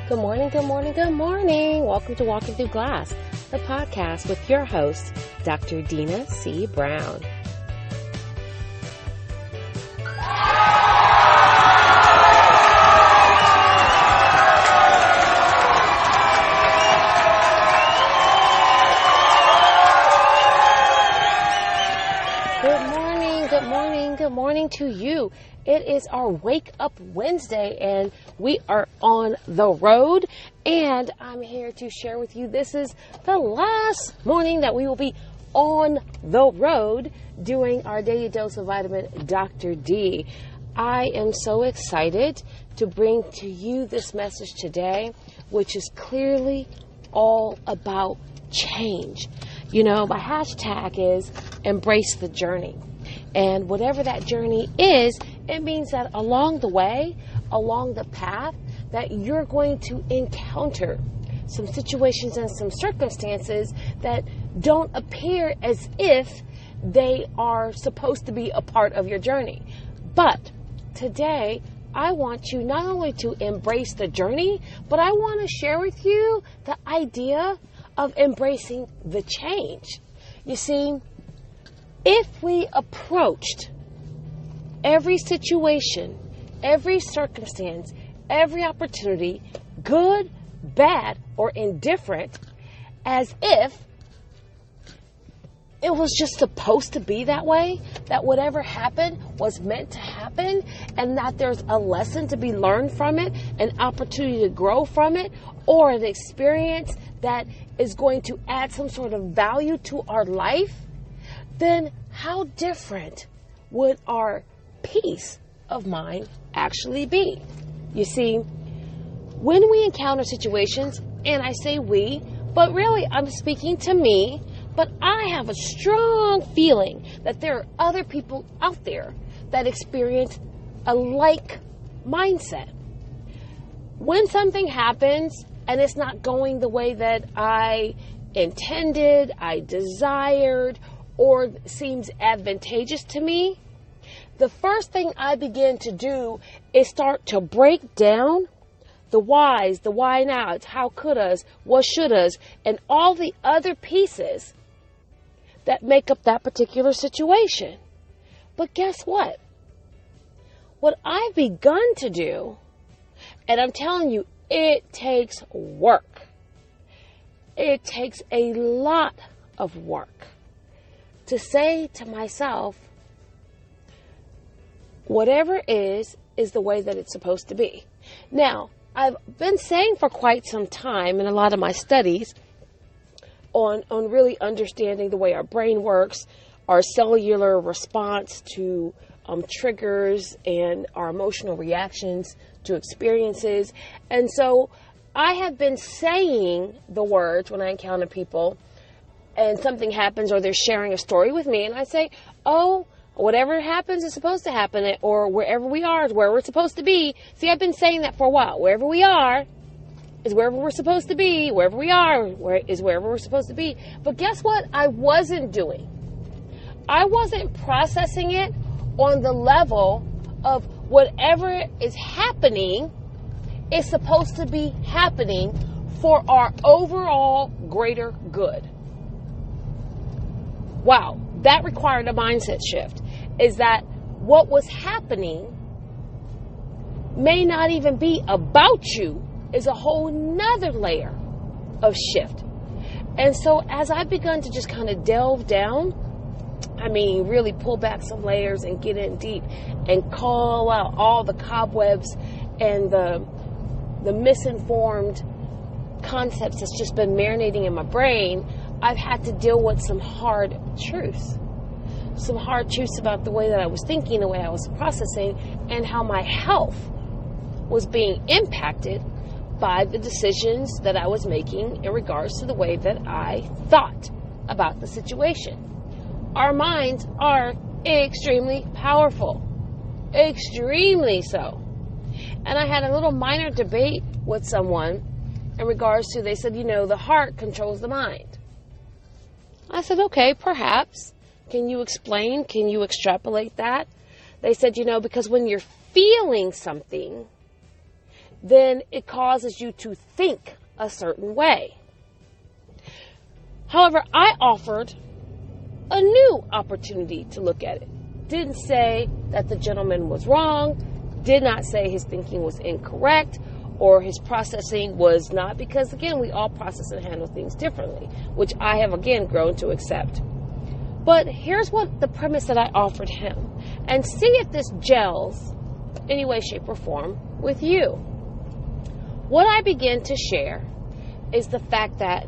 Good morning, good morning, good morning. Welcome to Walking Through Glass, the podcast with your host, Dr. Dina C. Brown. Good morning to you. It is our Wake Up Wednesday and we are on the road, and I'm here to share with you this is the last morning that we will be on the road doing our daily dose of vitamin Dr. D. I am so excited to bring to you this message today, which is clearly all about change. You know, my hashtag is embrace the journey. And whatever that journey is, it means that along the way, along the path, that you're going to encounter some situations and some circumstances that don't appear as if they are supposed to be a part of your journey. But today, I want you not only to embrace the journey, but I want to share with you the idea of embracing the change. You see, if we approached every situation, every circumstance, every opportunity, good, bad, or indifferent, as if it was just supposed to be that way, that whatever happened was meant to happen, and that there's a lesson to be learned from it, an opportunity to grow from it, or an experience that is going to add some sort of value to our life, then how different would our peace of mind actually be? You see, when we encounter situations, and I say we, but really I'm speaking to me, but I have a strong feeling that there are other people out there that experience a like mindset. When something happens and it's not going the way that I intended, I desired, or seems advantageous to me, the first thing I begin to do is start to break down the whys, the why nots, how couldas, what shouldas, and all the other pieces that make up that particular situation. But guess what? What I've begun to do, and I'm telling you, it takes work. It takes a lot of work to say to myself, whatever is the way that it's supposed to be. Now, I've been saying for quite some time in a lot of my studies on really understanding the way our brain works, our cellular response to triggers and our emotional reactions to experiences. And so I have been saying the words when I encounter people and something happens, or they're sharing a story with me, and I say, oh, whatever happens is supposed to happen, or wherever we are is where we're supposed to be. See, I've been saying that for a while. Wherever we are is wherever we're supposed to be. Wherever we are is wherever we're supposed to be. But guess what I wasn't doing? I wasn't processing it on the level of whatever is happening is supposed to be happening for our overall greater good. Wow, that required a mindset shift. Is that what was happening may not even be about you, is a whole nother layer of shift. And so as I've begun to just kind of delve down, really pull back some layers and get in deep and call out all the cobwebs and the misinformed concepts that's just been marinating in my brain, I've had to deal with some hard truths. Some hard truths about the way that I was thinking, the way I was processing, and how my health was being impacted by the decisions that I was making in regards to the way that I thought about the situation. Our minds are extremely powerful. Extremely so. And I had a little minor debate with someone in regards to, they said, the heart controls the mind. I said, okay, perhaps. Can you explain? Can you extrapolate that? They said, because when you're feeling something, then it causes you to think a certain way. However, I offered a new opportunity to look at it. Didn't say that the gentleman was wrong, did not say his thinking was incorrect, or his processing was not, because again, we all process and handle things differently, which I have again grown to accept. But here's what the premise that I offered him, and see if this gels any way, shape, or form with you. What I begin to share is the fact that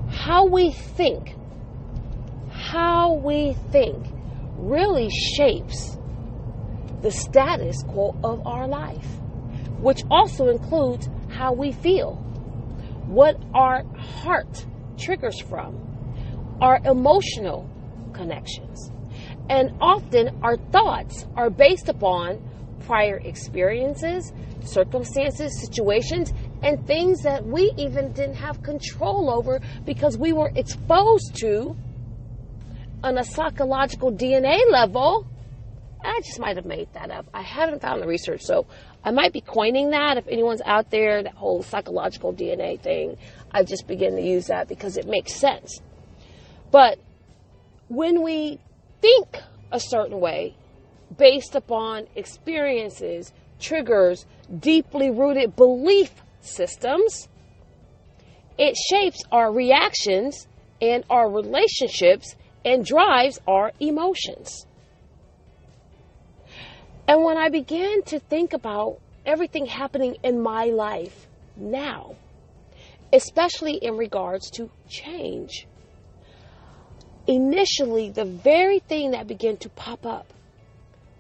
how we think really shapes the status quo of our life, which also includes how we feel, what our heart triggers from, our emotional connections. And often our thoughts are based upon prior experiences, circumstances, situations, and things that we even didn't have control over because we were exposed to on a psychological DNA level. I just might have made that up. I haven't found the research, so I might be coining that. If anyone's out there, that whole psychological DNA thing, I just begin to use that because it makes sense. But when we think a certain way based upon experiences, triggers, deeply rooted belief systems, it shapes our reactions and our relationships and drives our emotions. And when I began to think about everything happening in my life now, especially in regards to change, initially the very thing that began to pop up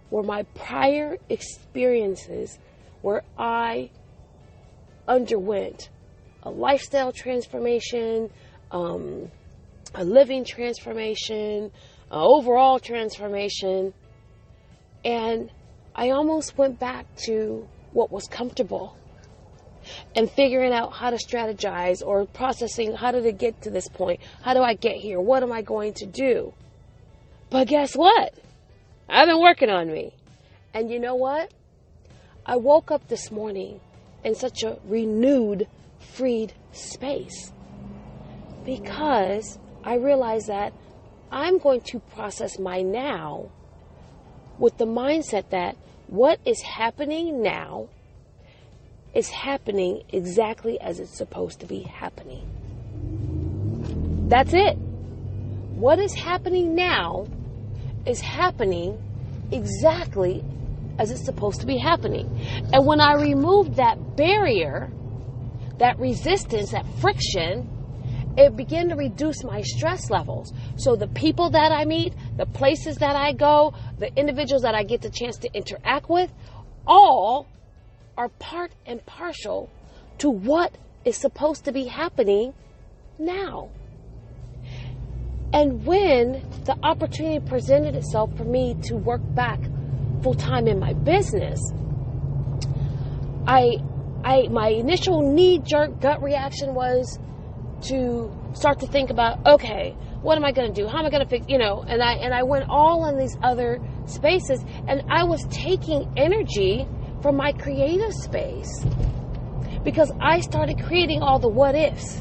were my prior experiences where I underwent a lifestyle transformation, a living transformation, an overall transformation, and I almost went back to what was comfortable and figuring out how to strategize or processing, how did it get to this point? How do I get here? What am I going to do? But guess what? I've been working on me. And you know what? I woke up this morning in such a renewed, freed space because I realized that I'm going to process my now with the mindset that what is happening now is happening exactly as it's supposed to be happening. That's it. What is happening now is happening exactly as it's supposed to be happening. And when I removed that barrier, that resistance, that friction, it began to reduce my stress levels. So the people that I meet, the places that I go, the individuals that I get the chance to interact with, all are part and partial to what is supposed to be happening now. And when the opportunity presented itself for me to work back full time in my business, my initial knee-jerk gut reaction was to start to think about, okay, what am I going to do? How am I going to fix, and I went all in these other spaces, and I was taking energy from my creative space because I started creating all the what ifs.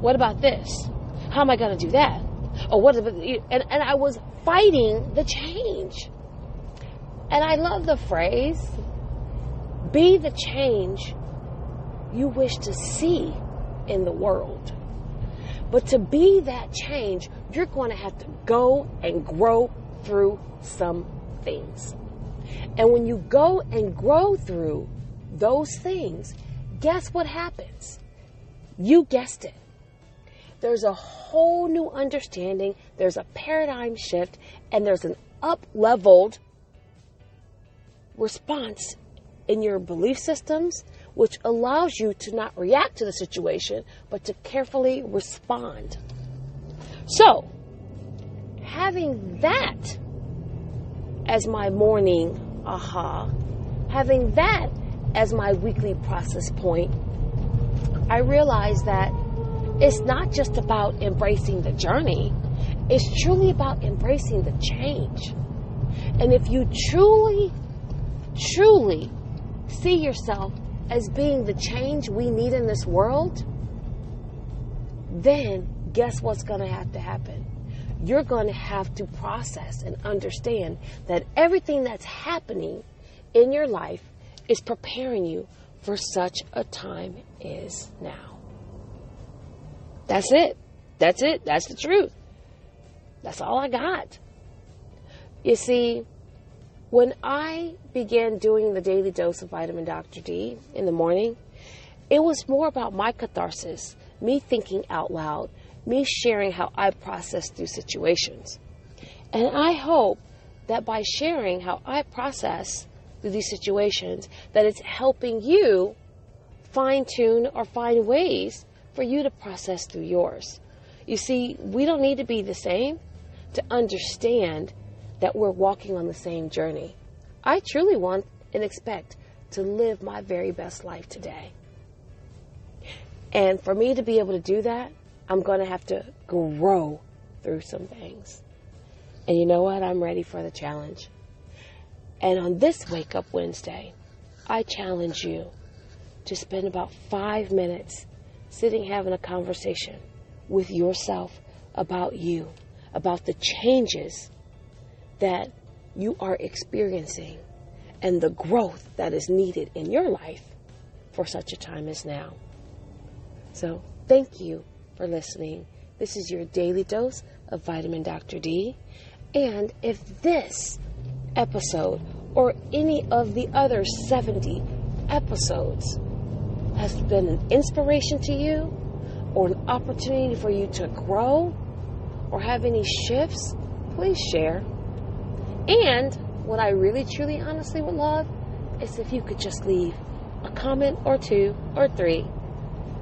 What about this? How am I going to do that? Or what about, and I was fighting the change. And I love the phrase, be the change you wish to see in the world. But to be that change, you're going to have to go and grow through some things. And when you go and grow through those things, guess what happens? You guessed it. There's a whole new understanding, there's a paradigm shift, and there's an up-leveled response in your belief systems, which allows you to not react to the situation, but to carefully respond. So, having that as my morning aha, having that as my weekly process point, I realized that it's not just about embracing the journey, it's truly about embracing the change. And if you truly see yourself as being the change we need in this world, then guess what's going to have to happen? You're going to have to process and understand that everything that's happening in your life is preparing you for such a time as now. That's it. That's it. That's the truth. That's all I got. You see, when I began doing the daily dose of vitamin Dr. D in the morning, it was more about my catharsis, me thinking out loud, me sharing how I process through situations. And I hope that by sharing how I process through these situations, that it's helping you fine-tune or find ways for you to process through yours. You see, we don't need to be the same to understand that we're walking on the same journey. I truly want and expect to live my very best life today. And for me to be able to do that, I'm going to have to grow through some things. And you know what? I'm ready for the challenge. And on this Wake Up Wednesday, I challenge you to spend about 5 minutes sitting having a conversation with yourself about you, about the changes that you are experiencing and the growth that is needed in your life for such a time as now. So thank you for listening. This is your daily dose of vitamin Dr. D. And if this episode or any of the other 70 episodes has been an inspiration to you or an opportunity for you to grow or have any shifts, please share. And what I really, truly, honestly would love is if you could just leave a comment or 2 or 3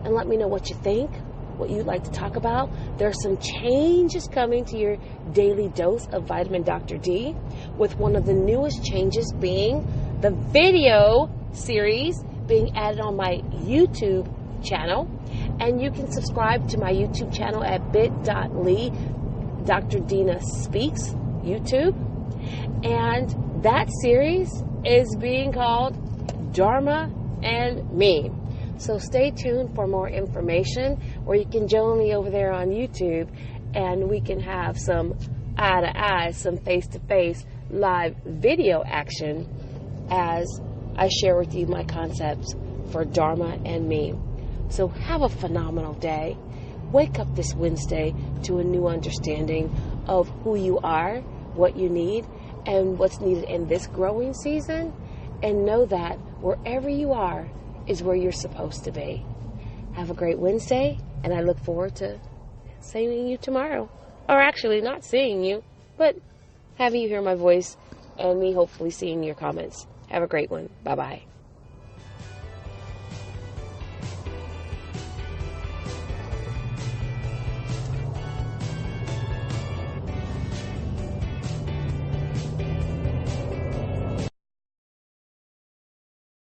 and let me know what you think, what you'd like to talk about. There's some changes coming to your daily dose of vitamin Dr. D, with one of the newest changes being the video series being added on my YouTube channel. And you can subscribe to my YouTube channel at bit.ly Dr. Dina Speaks YouTube. And that series is being called Dharma and Me. So stay tuned for more information, or you can join me over there on YouTube and we can have some eye-to-eye, some face-to-face live video action as I share with you my concepts for Dharma and Me. So have a phenomenal day. Wake up this Wednesday to a new understanding of who you are, what you need, and what's needed in this growing season. And know that wherever you are is where you're supposed to be. Have a great Wednesday, and I look forward to seeing you tomorrow. Or actually, not seeing you, but having you hear my voice and me hopefully seeing your comments. Have a great one. Bye-bye.